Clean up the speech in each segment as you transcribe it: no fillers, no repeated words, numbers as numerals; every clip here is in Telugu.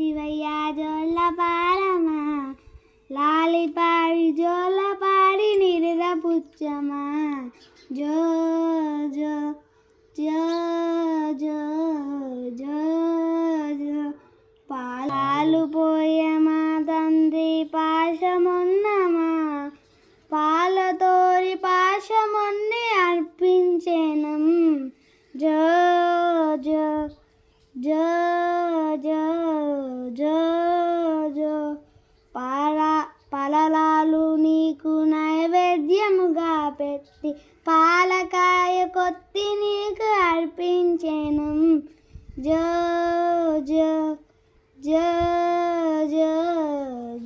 శివయ్య జోళ్ళ పారమా లాలిపాడి జోళ్ళ పాడి నిరుద పుచ్చమా జో జో జో జో జో జో పాలు పోయమా తండ్రి పాశమున్నమా పాలతోరి పాశమున్ని అర్పించేనం జో జో జో జో జో జో పలలాలు నీకు నైవేద్యముగా పెట్టి పాలకాయ కొత్తి నీకు అర్పించేనం జో జో జో జో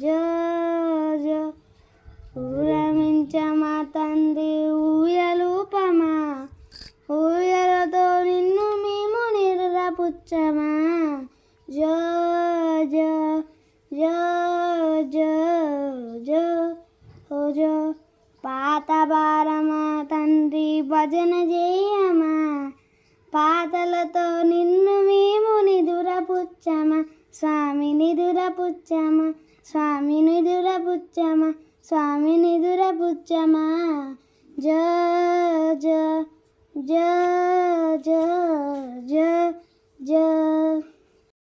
జో జో ఊరమించమా తండ్రి ఊయలూపమా ఊయలతో నిన్ను మేము నిరుదపుచ్చమా జో జో జో జో జో ఓ జో పాత భారమా తండ్రి భజన చేయమా పాతలతో నిన్ను మేము నిదురపుచ్చమా స్వామి నిదురపుచ్చమా స్వామి నిదురపుచ్చమా స్వామి నిదురపుచ్చమా జో జో జో జో జో జో